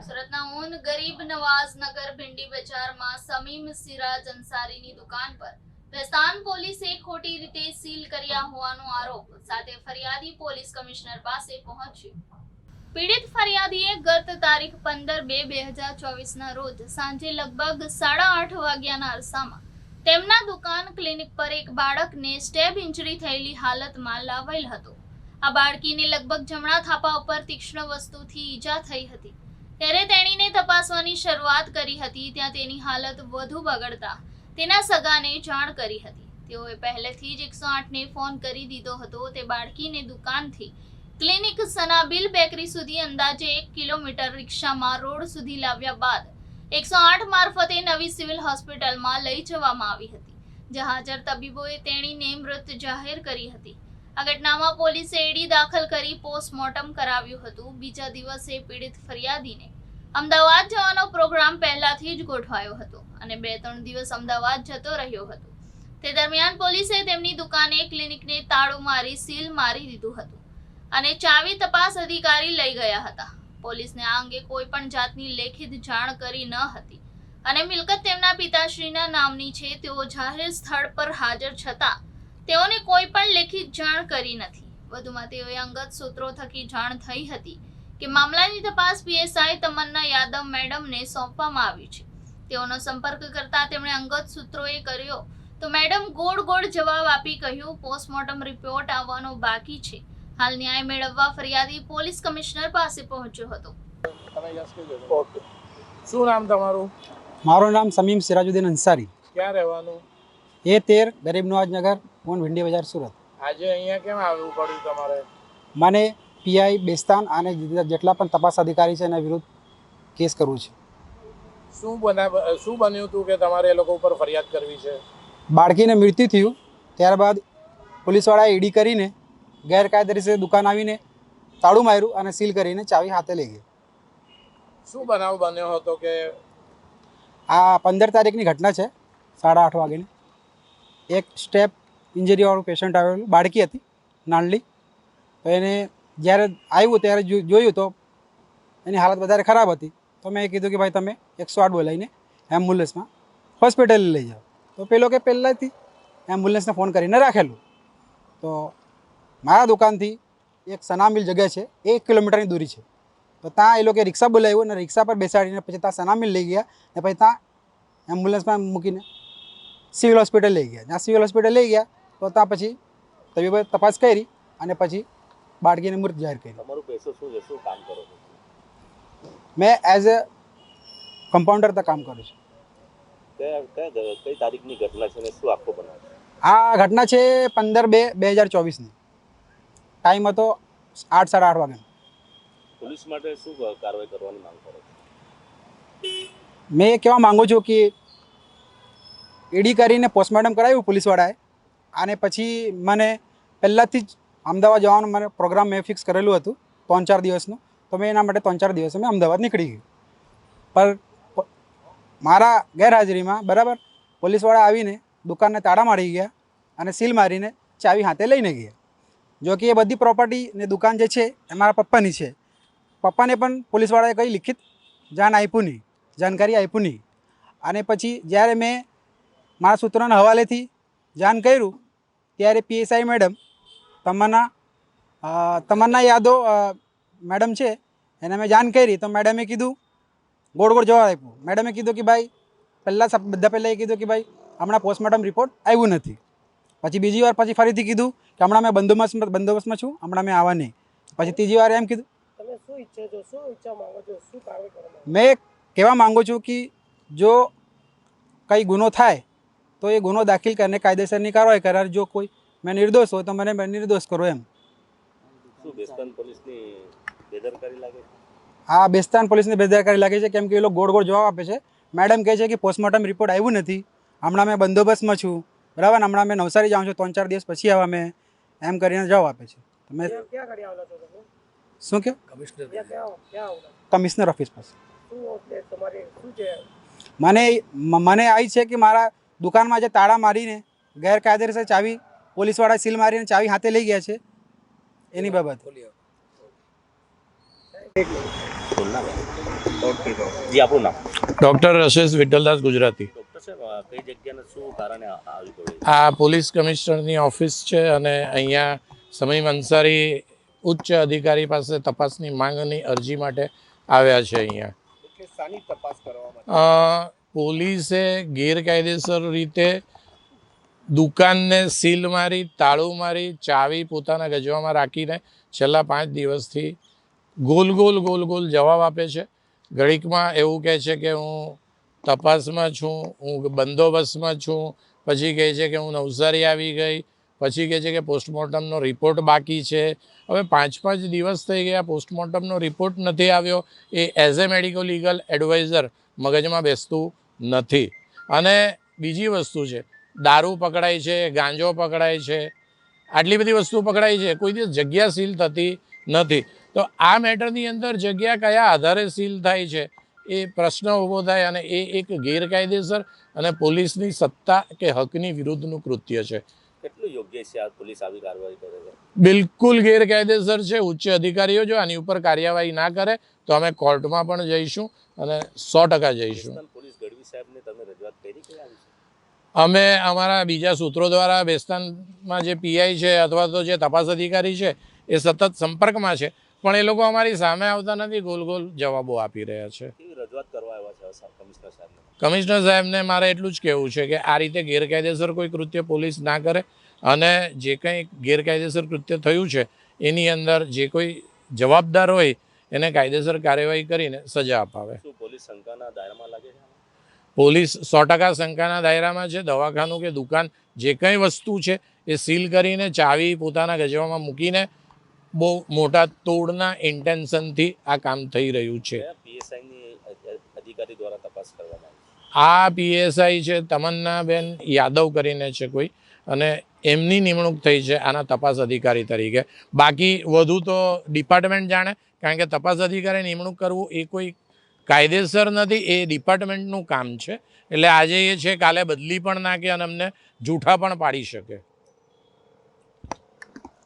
સુરતના ઊન ગરીબ નવાઝ નગર ભિંડી બજારમાં સમીમ સિરાજ અંસારીની દુકાન પર વેસ્તાન પોલીસે ખોટી રીતે સીલ કર્યા હોવાનો આરોપ સાથે ફરિયાદી પોલીસ કમિશનર પાસે પહોંચ્યો। પીડિત ફરિયાદીએ ગત તારીખ 15/2/2024ના રોજ સાંજે લગભગ 8:30 વાગ્યાના અરસામાં તેમના દુકાન ક્લિનિક પર એક બાળકને સ્ટેબ ઇન્જરી થયેલી હાલતમાં લાવેલ હતો। આ બાળકીને લગભગ જમણા થાપા ઉપર તીક્ષ્ણ વસ્તુથી ઈજા થઈ હતી। ત્યારે તેણીને તપાસવાની શરૂઆત કરી હતી। ત્યાં તેની હાલત વધુ બગડતા તેના સગાને જાણ કરી હતી। તેઓએ પહેલેથી જ 108ને ફોન કરી દીધો હતો। તે બાળકીને દુકાનથી ક્લિનિક સનાબિલ બેકરી સુધી અંદાજે 1 કિલોમીટર રિક્ષામાં રોડ સુધી લાવ્યા બાદ 108 મારફતે નવી સિવિલ હોસ્પિટલમાં લઈ જવામાં આવી હતી, જ્યાં હાજર તબીબોએ તેણીને મૃત જાહેર કરી હતી। આ ઘટનામાં પોલીસે એડી દાખલ કરી પોસ્ટમોર્ટમ કરાવ્યું હતું। બીજા દિવસે પીડિત ફરિયાદીને અમદાવાદ જવાનો પ્રોગ્રામ પહેલાથી જ ગોઠવાયો હતો અને 2-3 દિવસ અમદાવાદ જતો રહ્યો હતો। તે દરમિયાન પોલીસે તેમની દુકાને ક્લિનિકને તાળું મારી સીલ મારી દીધું હતું અને ચાવી તપાસ અધિકારી લઈ ગયા હતા। પોલીસને આ અંગે કોઈ પણ જાતની લેખિત જાણ કરી ન હતી અને મિલકત તેમના પિતાશ્રીના નામની છે। તેઓ જાહેર સ્થળ પર હાજર છતાં તેઓને કોઈ પણ લેખિત જાણ કરી નથી। વધુમાં તેઓએ અંગત સૂત્રો થકી જાણ થઈ હતી કે મામલાની તપાસ પીએસઆઈ તમન્ના યાદવ મેડમને સોંપવામાં આવી છે। તેઓનો સંપર્ક કરતા તેમણે અંગત સૂત્રોએ કર્યો તો મેડમ ગોળ જવાબ આપી કહ્યું, પોસ્ટમોર્ટમ રિપોર્ટ આવવાનો બાકી છે। હાલ ન્યાય મેળવવા ફરિયાદી પોલીસ કમિશનર પાસે પહોંચ્યો હતો। શું નામ તમારું? મારું નામ સમીમ સિરાજુદ્દીન અંસારી। ક્યાં રહેવાનું? A13 ગરીબ નવાજ નગર, ઊન ભિંડી બજાર, સુરત। આજે અહીંયા કેમ આવવું પડ્યું તમારે? મને પીઆઈ બેસ્તાન અને જેટલા પણ તપાસ અધિકારી છે એના વિરુદ્ધ કેસ કરવું છે। શું બન્યું હતું કે તમારે એ લોકો ઉપર ફરિયાદ કરવી છે? બાળકીને મૃત્યુ થયું, ત્યારબાદ પોલીસવાળાએ ઈડી કરીને ગેરકાયદેસર દુકાન આવીને તાળું માર્યું અને સીલ કરીને ચાવી હાથે લઈ ગઈ। શું બનાવ બન્યો હતો કે આ 15 તારીખની ઘટના છે, 8:30 વાગ્યાની। એક સ્ટેપ ઇન્જરીવાળું પેશન્ટ આવેલું, બાળકી હતી નાનલી। તો એને જ્યારે આવ્યું ત્યારે જોયું તો એની હાલત વધારે ખરાબ હતી। તો મેં કીધું કે ભાઈ તમે 108 બોલાવીને એમ્બ્યુલન્સમાં હોસ્પિટલે લઈ જાઓ। તો પેલો કે પહેલાંથી એમ્બ્યુલન્સને ફોન કરીને રાખેલું। તો મારા દુકાનથી એક સનામિલ જગ્યા છે, 1 કિલોમીટરની દૂરી છે। તો ત્યાં એ લોકોએ રિક્ષા બોલાવ્યું અને રિક્ષા પર બેસાડીને પછી ત્યાં સનામિલ લઈ ગયા અને પછી ત્યાં એમ્બ્યુલન્સમાં મૂકીને સિવિલ હોસ્પિટલ લઈ ગયા। જ્યાં સિવિલ હોસ્પિટલ લઈ ગયા તો ત્યાં પછી તબીબોએ તપાસ કરી અને પછી બાળકીને મૃત જાહેર કરી। તમારું પેશો શું છે? શું કામ કરો છો? મેં એઝ અ કમ્પાઉન્ડર તક કામ કરું છું। કઈ તારીખની ઘટના છે ને શું આખો બનાવ છે? આ ઘટના છે 15/2/2024ની। ટાઈમ હતો 8-8:30 વાગ્યાનો। પોલીસ માટે શું કાર્યવાહી કરવાની માંગ કરો છો? મેં કહેવા માગું છું કે ઈડી કરીને પોસ્ટમોર્ટમ કરાવ્યું પોલીસવાળાએ અને પછી મને પહેલાંથી જ અમદાવાદ જવાનું મને પ્રોગ્રામ મેં ફિક્સ કરેલું હતું 3-4 દિવસનું। તો મેં એના માટે 3-4 દિવસે મેં અમદાવાદ નીકળી ગયું। પર મારા ગેરહાજરીમાં બરાબર પોલીસવાળા આવીને દુકાનને તાળા મારી ગયા અને સીલ મારીને ચાવી હાથે લઈને ગયા। જો કે એ બધી પ્રોપર્ટી ને દુકાન જે છે એ મારા પપ્પાની છે। પપ્પાને પણ પોલીસવાળાએ કંઈ લિખિત જાણકારી આપ્યું નહીં। અને પછી જ્યારે મેં મારા સૂત્રોના હવાલેથી જાણ કર્યું ત્યારે પીએસઆઈ મેડમ તમન્ના યાદવ મેડમ છે એને મેં જાણ કરી। તો મેડમે કીધું ગોળ જવાબ આપ્યો। મેડમે કીધું કે ભાઈ બધા પહેલાં એ કીધું કે ભાઈ હમણાં પોસ્ટમોર્ટમ રિપોર્ટ આવ્યું નથી। પછી બીજી વાર પછી ફરીથી કીધું કે હમણાં મેં બંદોબસ્તમાં છું, હમણાં મેં આવવા નહીં। પછી ત્રીજી વાર એમ કીધું। મેં કહેવા માગું છું કે જો કંઈ ગુનો થાય તો એ ગુનો દાખલ કરીને કાયદેસરની કાર્યવાહી કરે। જો કોઈ મેં નિર્દોષ હોય તો મને નિર્દોષ કરો એમ। શું બેસ્તાન પોલીસની બેદરકારી લાગે છે? હા, બેસ્તાન પોલીસની બેદરકારી લાગે છે, કેમ કે એ લોકો ગોળ જવાબ આપે છે। મેડમ કહે છે કે પોસ્ટમોર્ટમ રિપોર્ટ આવ્યું નથી, હમણાં મેં બંદોબસ્તમાં છું, બરાબર, હમણાં મેં નવસારી જાઉં છું, 3-4 દિવસ પછી આવવા મેં એમ કરીને જવાબ આપે છે। તમે શું કહો? કમિશનર ઓફિસ પાસે। મને આવી છે કે મારા દુકાનમાં જે તાળા મારીને ગેરકાયદેસર ચાવી પોલીસવાળા સીલ મારીને ચાવી હાથે લઈ ગયા છે એની બાબત। થોડું નામ જી આપણું નામ ડૉક્ટર રશેશ વિઠ્ઠલદાસ ગુજરાતી. ડૉક્ટર સાહેબ કઈ જગ્યાને શું કારણે આવી પડ્યું? આ પોલીસ કમિશનરની ઓફિસ છે અને અહીંયા સમીમ અંસારી ઉચ્ચ અધિકારી પાસે તપાસની માંગની અરજી માટે આવ્યા છે. અહીંયા શાની તપાસ કરવામાં? પોલીસે ગેરકાયદેસર રીતે દુકાનને સીલ મારી, તાળું મારી, ચાવી પોતાના ગજવામાં રાખીને છેલ્લા 5 દિવસથી ગોલ ગોલ જવાબ આપે છે. ઘડીકમાં એવું કહે છે કે હું તપાસમાં છું, હું બંદોબસ્તમાં છું, પછી કહે છે કે હું નવસારી આવી ગઈ, પછી કહે છે કે પોસ્ટમોર્ટમનો રિપોર્ટ બાકી છે. હવે 5 દિવસ થઈ ગયા, પોસ્ટમોર્ટમનો રિપોર્ટ નથી આવ્યો. એ as a medico legal adviser મગજમાં બેસતું નથી. અને બીજી વસ્તુ છે, દારૂ પકડાય છે, ગાંજો પકડાય છે, આટલી બધી વસ્તુ પકડાય છે, કોઈ દિવસ જગ્યા સીલ થતી નથી. તો આ મેટરની અંદર જગ્યા કયા આધારે સીલ થાય છે એ પ્રશ્ન ઊભો થાય અને એ એક ગેરકાયદેસર અને પોલીસની સત્તા કે હકની વિરુદ્ધનું કૃત્ય છે. કેટલું યોગ્ય છે આ પોલીસ આવી કાર્યવાહી કરે છે? બિલકુલ ગેરકાયદેસર છે. ઉચ્ચ અધિકારીઓ જો આની ઉપર કાર્યવાહી ના કરે તો અમે કોર્ટમાં પણ જઈશું અને 100% જઈશું. પોલીસ ગઢવી સાહેબને તમે રજૂઆત કરી કે આવી છે? અમે અમારા બીજા સૂત્રો દ્વારા બેસ્તાનમાં જે પીઆઈ છે અથવા તો જે તપાસ અધિકારી છે એ સતત સંપર્કમાં છે, પણ એ લોકો અમારી સામે આવતા નથી, ગોલ જવાબો આપી રહ્યા છે. કેવી રજૂઆત કરવા આવ્યા છે કમિશનર સાહેબને? કમિશનર સાહેબને મારે એટલું જ કહેવું છે કે આ રીતે ગેરકાયદેસર કોઈ કૃત્ય પોલીસ ના કરે અને જે કંઈ ગેરકાયદેસર કૃત્ય થયું છે એની અંદર જે કોઈ જવાબદાર હોય એને કાયદેસર કાર્યવાહી કરીને સજા અપાવે. શું પોલીસ શંકાના દાયરામાં લાગે છે? પોલીસ 100% શંકાના દાયરામાં છે. દવાખાનું કે દુકાન જે કંઈ વસ્તુ છે એ સીલ કરીને ચાવી પોતાના ગજવામાં મૂકીને બહુ મોટા તોડના ઇન્ટેન્શનથી આ કામ થઈ રહ્યું છે. પીએસઆઈની અધિકારી દ્વારા તપાસ કરવામાં આ પીએસઆઈ છે તમન્નાબેન યાદવ કરીને છે કોઈ, અને એમની નિમણૂક થઈ છે આના તપાસ અધિકારી તરીકે. બાકી વધુ તો ડિપાર્ટમેન્ટ જાણે, કારણ કે તપાસ અધિકારી નિમણૂક કરવું એ કોઈ કાયદેસર નથી, એ ડિપાર્ટમેન્ટનું કામ છે. એટલે આજે એ છે, કાલે બદલી પણ નાખે અને અમને જૂઠા પણ પાડી શકે.